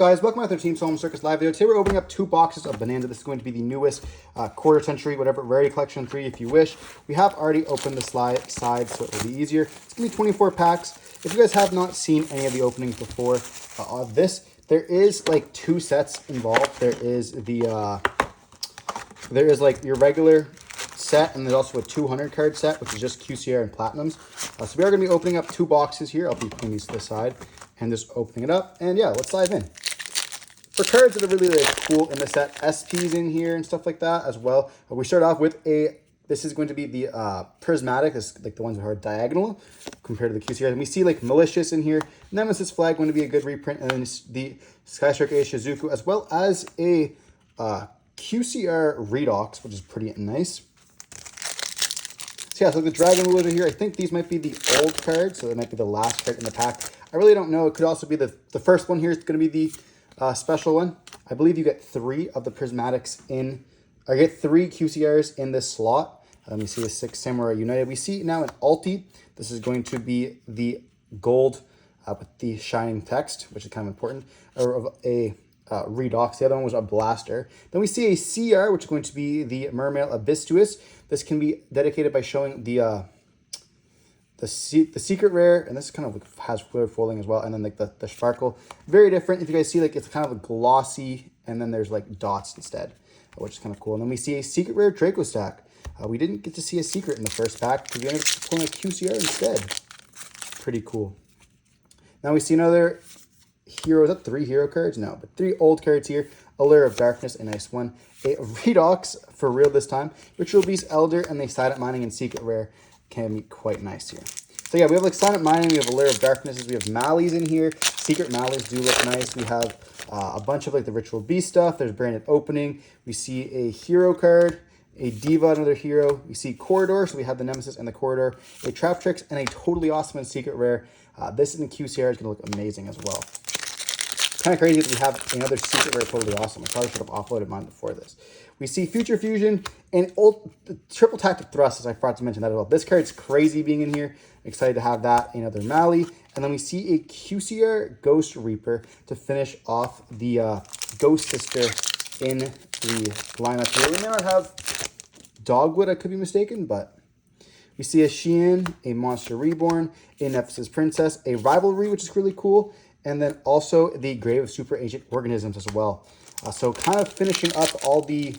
Guys, welcome back to the Team Home Circus live video. Today we're opening up 2 boxes of Bonanza. This is going to be the newest quarter century, whatever, Rarity Collection 3 if you wish. We have already opened the side, so it will be easier. It's going to be 24 packs. If you guys have not seen any of the openings before of this, there is like 2 sets involved. There is like your regular set, and there's also a 200 card set, which is just QCR and Platinums. So we are going to be opening up 2 boxes here. I'll be putting these to the side and just opening it up. And yeah, let's dive in. For cards that are really cool in the set, SPs in here and stuff like that as well. We start off with this is going to be the prismatic, this, like the ones that are diagonal compared to the QCR. And we see like Malicious in here. Nemesis Flag going to be a good reprint. And then the Skystrike A Shizuku, as well as a QCR Redox, which is pretty nice. So yeah, so the Dragon Ruler here, I think these might be the old cards, so it might be the last card in the pack. I really don't know. It could also be the first one here is going to be the special one. I believe you get 3 of the prismatics in, or you get 3 QCRs in this slot. Let me see the 6 Samurai United. We see now an Ulti. This is going to be the gold with the shining text, which is kind of important, or a Redox. The other one was a Blaster. Then we see a CR, which is going to be the Mermail Abistuous. This can be dedicated by showing the secret rare, and this kind of like has fluid folding as well, and then like the sparkle, very different. If you guys see, like it's kind of a glossy, and then there's like dots instead, which is kind of cool. And then we see a secret rare Draco Stack. We didn't get to see a secret in the first pack because we ended up pulling a QCR instead. Pretty cool. Now we see another hero. Is that 3 hero cards? No, but 3 old cards here. Allure of Darkness, a nice one. A Redox for real this time. Ritual Beast Elder, and the Silent Mining and Secret Rare can be quite nice here. So yeah, we have like Silent Mining, we have Allure of Darknesses, we have Malleys in here. Secret Malleys do look nice. We have a bunch of like the Ritual Beast stuff. There's Branded Opening. We see a hero card, a Diva, another hero. We see Corridor, so we have the Nemesis and the Corridor, a Trap Tricks, and a totally awesome and secret rare. This in the QCR is going to look amazing as well. Kind of crazy that we have another secret rare totally awesome. I probably should have offloaded mine before this. We see Future Fusion and Triple Tactic Thrust, as I forgot to mention that as well. This card's crazy being in here. Excited to have that. Another Mally. And then we see a QCR Ghost Reaper to finish off the Ghost Sister in the lineup here. We may not have Dogwood, I could be mistaken, but we see a Xian, a Monster Reborn, a Nephthys Princess, a Rivalry, which is really cool, and then also the Grave of Super Ancient Organisms as well. So kind of finishing up all the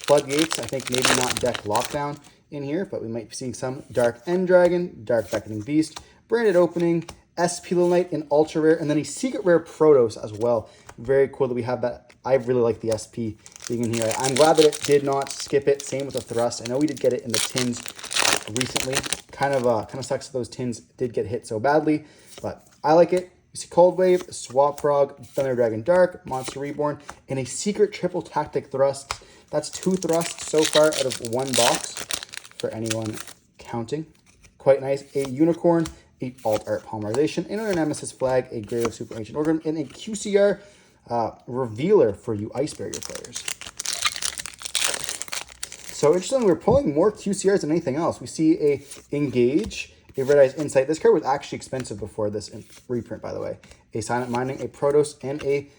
floodgates. I think maybe not Deck Lockdown in here, but we might be seeing some Dark End Dragon, Dark Beckoning Beast, Branded Opening, SP Little Knight in Ultra Rare, and then a Secret Rare Protos as well. Very cool that we have that. I really like the SP being in here. I'm glad that it did not skip it. Same with the Thrust. I know we did get it in the tins recently. Kind of sucks that those tins did get hit so badly, but I like it. We see Cold Wave, Swap Frog, Thunder Dragon Dark, Monster Reborn, and a secret Triple Tactic Thrust. That's 2 thrusts so far out of 1 box for anyone counting. Quite nice. A Unicorn, a Alt Art Polymerization, another Nemesis Flag, a Grave of Super Ancient Organism, and a QCR Revealer for you Ice Barrier players. So interesting, we're pulling more QCRs than anything else. We see a Engage, a Red Eyes Insight. This card was actually expensive before this reprint, by the way. A Silent Mining, a Protos, and a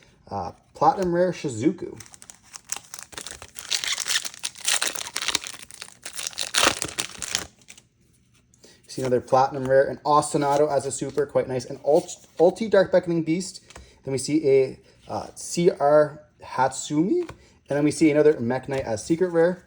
Platinum Rare Shizuku. See another Platinum Rare, an Ostinato as a super, quite nice. An Ulti Dark Beckoning Beast. Then we see a CR Hatsumi. And then we see another Mech Knight as secret rare.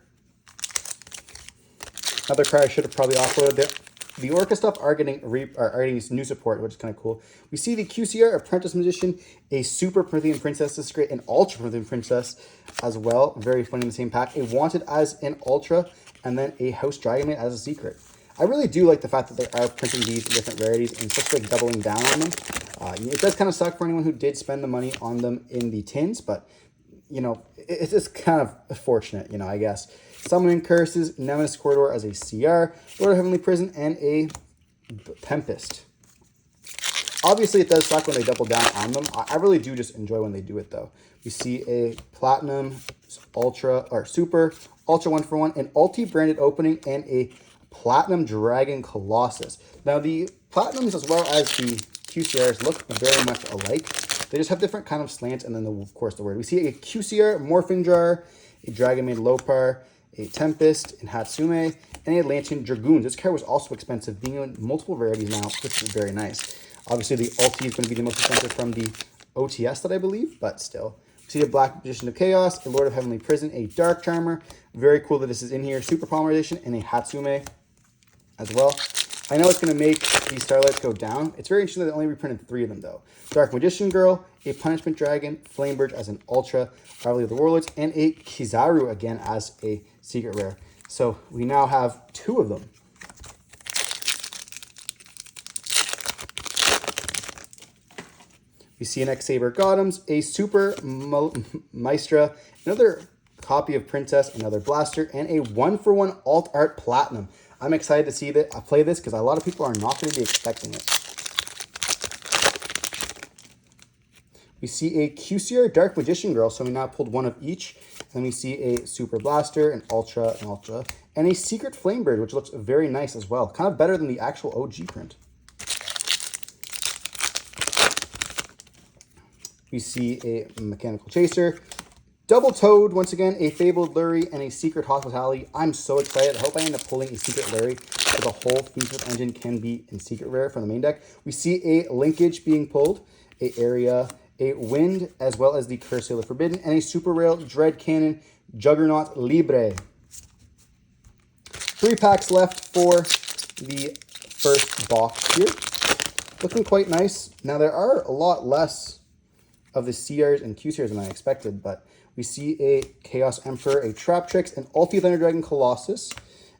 Another card I should have probably offloaded. The Orca stuff are getting new support, which is kind of cool. We see the QCR Apprentice Magician, a Super Promethean Princess. This is great. An Ultra Promethean Princess as well. Very funny in the same pack. A Wanted as an Ultra, and then a House Dragon as a secret. I really do like the fact that they are printing these different rarities and especially like doubling down on them. It does kind of suck for anyone who did spend the money on them in the tins, but, you know, it's just kind of fortunate, you know, I guess. Summoning Curses, Nemesis Corridor as a CR, Lord of Heavenly Prison, and a Tempest. Obviously, it does suck when they double down on them. I really do just enjoy when they do it, though. We see a Platinum, Ultra, or Super, Ultra 1-for-1, an Ulti Branded Opening, and a Platinum Dragon Colossus. Now, the Platinums as well as the QCRs look very much alike. They just have different kind of slants, and then, of course, the word. We see a QCR Morphin Jar, a Dragon Maid Lopar, a Tempest, and Hatsume, and a Atlantean Dragoon. This card was also expensive, being in multiple rarities now. This is very nice. Obviously, the Ulti is going to be the most expensive from the OTS that I believe, but still. We see a Black Magician of Chaos, a Lord of Heavenly Prison, a Dark Charmer. Very cool that this is in here. Super Palmer Edition, and a Hatsume as well. I know it's going to make these Starlights go down. It's very interesting that they only reprinted 3 of them, though. Dark Magician Girl, a Punishment Dragon, Flamebird as an Ultra, Rivalry of the Warlords, and a Kizaru again as a secret rare. So we now have 2 of them. We see an X-Saber Gothams, a Super Maestra, another copy of Princess, another Blaster, and a 1-for-1 Alt Art Platinum. I'm excited to see that I play this because a lot of people are not going to be expecting it. We see a QCR Dark Magician Girl, so we now pulled 1 of each. Then we see a Super Blaster, an Ultra, and a Secret Flamebird, which looks very nice as well. Kind of better than the actual OG print. We see a Mechanical Chaser, Double Toad, once again, a Fabled Lurie, and a Secret Hospitality. I'm so excited. I hope I end up pulling a Secret Lurie so the whole Phoenix Engine can be in Secret Rare from the main deck. We see a Linkage being pulled, a Area, a Wind, as well as the Curse of the Forbidden, and a Super Rail Dread Cannon Juggernaut Libre. 3 packs left for the first box here. Looking quite nice. Now, there are a lot less of the CRs and QCRs than I expected, but we see a Chaos Emperor, a Traptrix, an Ulti Thunder Dragon Colossus,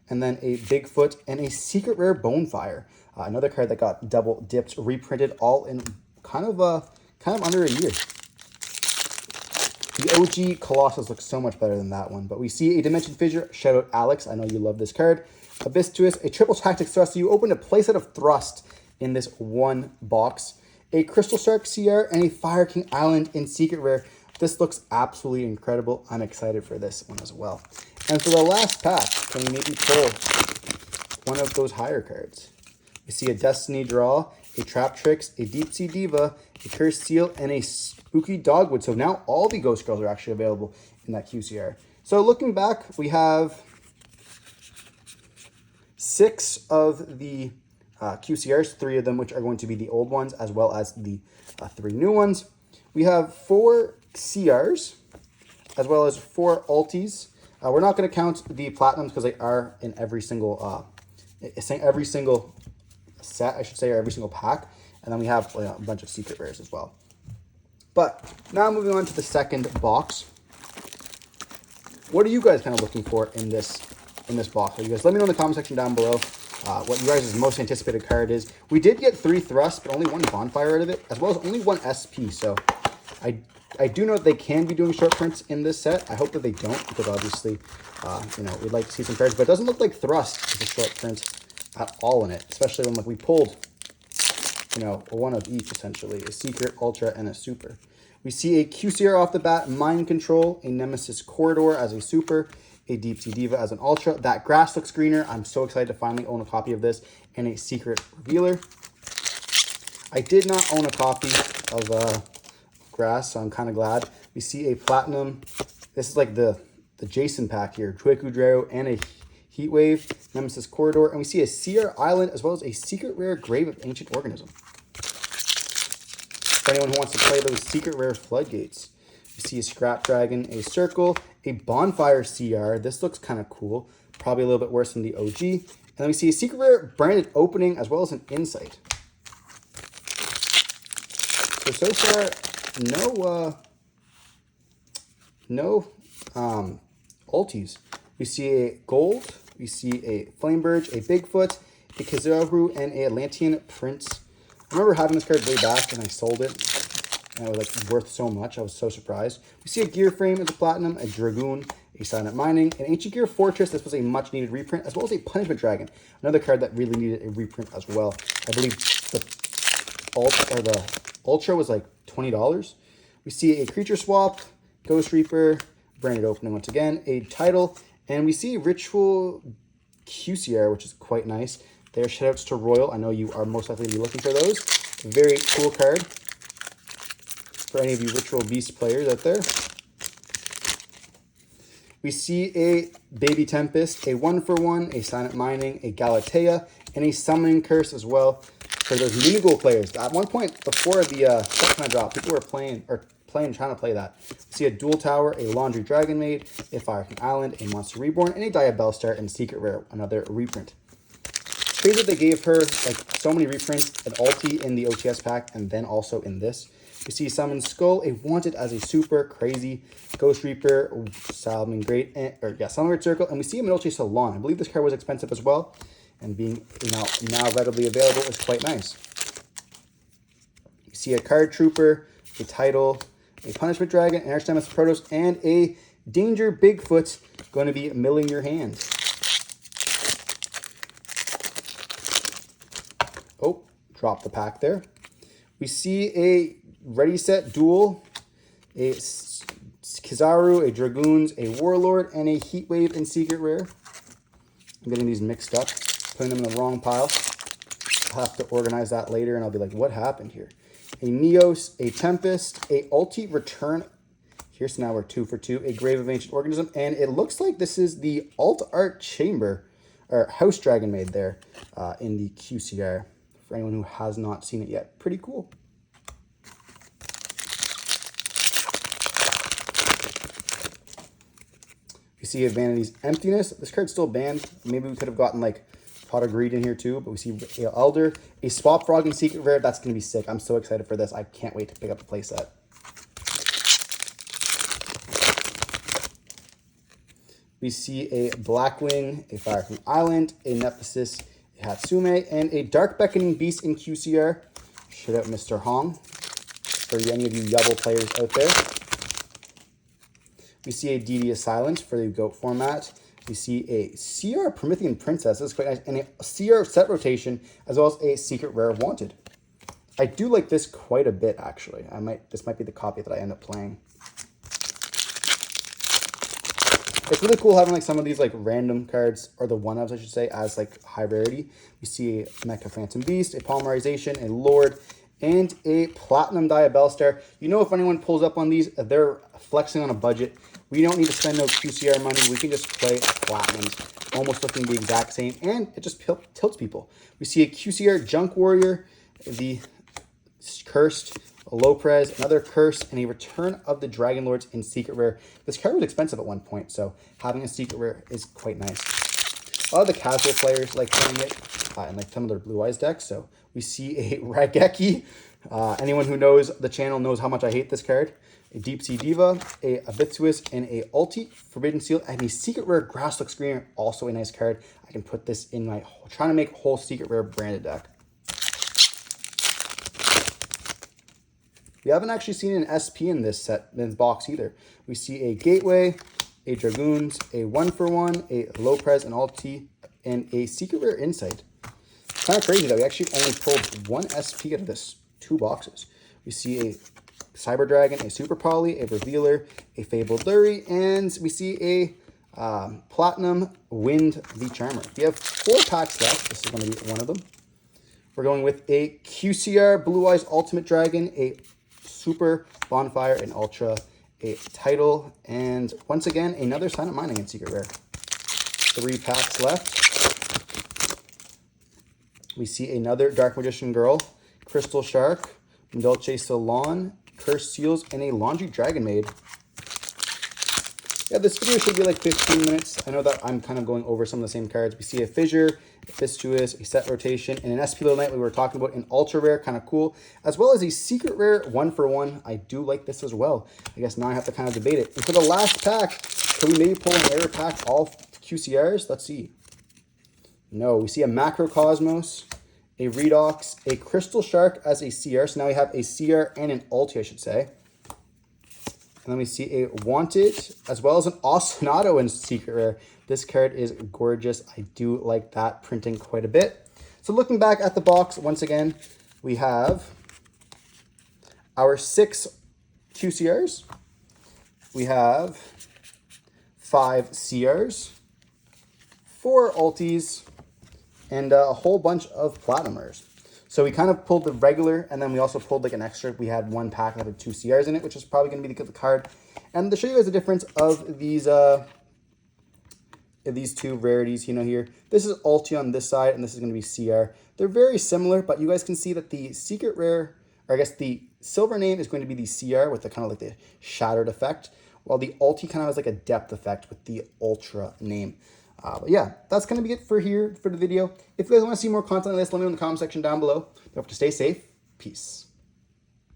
and then a Bigfoot, and a Secret Rare Bonefire. Another card that got double dipped, reprinted, all in kind of under a year. The OG Colossus looks so much better than that one, but we see a Dimension Fissure. Shout out Alex, I know you love this card. Abyss Twist, a Triple Tactics Thrust. So you opened a playset of Thrust in this one box. A Crystal Shark CR, and a Fire King Island in Secret Rare. This looks absolutely incredible. I'm excited for this one as well. And for the last pack, can we maybe pull one of those higher cards? We see a Destiny Draw, a Traptrix, a Deep Sea Diva, a Cursed Seal, and a Spooky Dogwood. So now all the Ghost Girls are actually available in that QCR. So looking back, we have 6 of the QCRs, 3 of them which are going to be the old ones, as well as the 3 new ones. We have 4 CRs, as well as 4 Ultis. We're not going to count the Platinums because they are in every single set, I should say, or every single pack. And then we have a bunch of Secret Rares as well. But now moving on to the second box. What are you guys kind of looking for in this box? You guys let me know in the comment section down below what you guys' most anticipated card is. We did get 3 Thrusts, but only 1 Bonfire out of it, as well as only 1 SP. So I do know that they can be doing short prints in this set. I hope that they don't, because obviously, we'd like to see some cards. But it doesn't look like Thrust is a short print at all in it, especially when we pulled, 1 of each, essentially. A Secret, Ultra, and a Super. We see a QCR off the bat, Mind Control, a Nemesis Corridor as a Super, a Deep Sea Diva as an Ultra. That grass looks greener. I'm so excited to finally own a copy of this, and a Secret Revealer. I did not own a copy of grass, so I'm kind of glad. We see a Platinum. This is like the Jason pack here. Drao and a Heatwave, Nemesis Corridor, and we see a CR Island, as well as a Secret Rare Grave of Ancient Organism. For anyone who wants to play those Secret Rare Floodgates. We see a Scrap Dragon, a Circle, a Bonfire CR. This looks kind of cool. Probably a little bit worse than the OG. And then we see a Secret Rare Branded Opening, as well as an Insight. So far, no Ultis. We see a Gold, we see a Flamebird, a Bigfoot, a Kizaru, and a Atlantean Prince. I remember having this card way back and I sold it. And it was like worth so much. I was so surprised. We see a Gear Frame as a Platinum, a Dragoon, a Silent Mining, an Ancient Gear Fortress. This was a much needed reprint, as well as a Punishment Dragon. Another card that really needed a reprint as well. I believe the Ultra was like $20. We see a Creature Swap, Ghost Reaper, Branded Opening once again, a Title, and we see Ritual QCR, which is quite nice. There, shoutouts to Royal. I know you are most likely to be looking for those. Very cool card. for any of you Ritual Beast players out there. We see a Baby Tempest, a 1-for-1, a Silent Mining, a Galatea, and a Summoning Curse as well for those Minigoal players. At one point before the set kind of drop, people were trying to play that. We see a Dual Tower, a Laundry Dragon Maid, a Fire King Island, a Monster Reborn, and a Diabellstar and Secret Rare, another reprint. Crazy that they gave her like so many reprints, an ulti in the OTS pack, and then also in this. We see Summon Skull, a Wanted as a super crazy Ghost Reaper, Salmon Great, Salmon Great Circle, and we see a Middle Chase Salon. I believe this card was expensive as well, and being now readily available is quite nice. You see a Card Trooper, a Title, a Punishment Dragon, an Archdemus Protoss, and a Danger Bigfoot going to be milling your hand. Oh, drop the pack there. We see a Ready Set Duel, a Kizaru, a Dragoons, a Warlord, and a Heatwave in Secret Rare. I'm getting these mixed up, putting them in the wrong pile. I'll have to organize that later, and I'll be like, what happened here? A Neos, a Tempest, a Ulti Return. Here's now we're 2 for 2. A Grave of Ancient Organism, and it looks like this is the Alt Art Chamber, or House Dragon Maid there in the QCR. For anyone who has not seen it yet. Pretty cool. You see a Vanity's Emptiness. This card's still banned. Maybe we could have gotten like Pot of Greed in here too, but we see a Elder, a Swap Frog in Secret Rare. That's going to be sick. I'm so excited for this. I can't wait to pick up the playset. We see a Blackwing, a Fire King Island, a Nemesis, a Hatsume, and a Dark Beckoning Beast in QCR. Shout out Mr. Hong for any of you Yubble players out there. We see a Devious Silence for the GOAT format. We see a CR Promethean Princess. This is quite nice. And a CR set rotation, as well as a Secret Rare Wanted. I do like this quite a bit, actually. This might be the copy that I end up playing. It's really cool having like some of these like random cards, or the one-ofs I should say, as like high rarity. We see a Mecha Phantom Beast, a Polymerization, a Lord, and a Platinum Diabellstar. You know, if anyone pulls up on these, they're flexing on a budget. We don't need to spend no QCR money. We can just play Platinums, almost looking the exact same, and it just tilts people. We see a QCR Junk Warrior, the Cursed, a Lopez, another Curse, and a Return of the Dragon Lords in Secret Rare. This card was expensive at one point, so having a Secret Rare is quite nice. A lot of the casual players like playing it, and like some of their Blue Eyes decks. So we see a Raigeki. Anyone who knows the channel knows how much I hate this card. A Deep Sea Diva, a Abitsuous, and a Ulti Forbidden Seal, and a Secret Rare Grasslook Screener, also a nice card. I can put this in my, trying to make a whole Secret Rare branded deck. We haven't actually seen an SP in this box either. We see a Gateway, a Dragoons, a 1-for-1, a Lopez, an Ulti, and a Secret Rare Insight. Kind of crazy that we actually only pulled one SP out of this 2 boxes. We see a Cyber Dragon, a Super Poly, a Revealer, a Fabled Lurie, and we see a Platinum Wind the Charmer. We have 4 packs left. This is going to be one of them. We're going with a QCR Blue Eyes Ultimate Dragon, a Super Bonfire, and Ultra, a Title, and once again, another Silent Mining in Secret Rare. 3 packs left. We see another Dark Magician Girl, Crystal Shark, Dolce Salon, Cursed Seals, and a Laundry Dragon Maid. Yeah, this video should be like 15 minutes. I know that I'm kind of going over some of the same cards. We see a Fissure, a Fistuous, a Set Rotation, and an SP Little Knight we were talking about, an Ultra Rare, kind of cool, as well as a Secret Rare 1-for-1. I do like this as well. I guess now I have to kind of debate it. And for the last pack, can we maybe pull an error pack, all QCRs? Let's see. No, we see a Macrocosmos, a Redox, a Crystal Shark as a CR. So now we have a CR and an Ulti, I should say. And then we see a Wanted, as well as an Ostinato in Secret Rare. This card is gorgeous. I do like that printing quite a bit. So looking back at the box, once again, we have our 6 QCRs. We have 5 CRs, 4 Ultis, and a whole bunch of Platinumers. So we kind of pulled the regular, and then we also pulled like an extra. We had one pack that had 2 CRs in it, which is probably going to be the card. And to show you guys the difference of these two rarities, here, this is Ulti on this side, and this is going to be CR. They're very similar, but you guys can see that the secret rare, or I guess the silver name is going to be the CR with the kind of like the shattered effect, while the Ulti kind of has like a depth effect with the Ultra name. But yeah, that's going to be it for the video. If you guys want to see more content like this, let me know in the comment section down below. Don't forget to stay safe. Peace.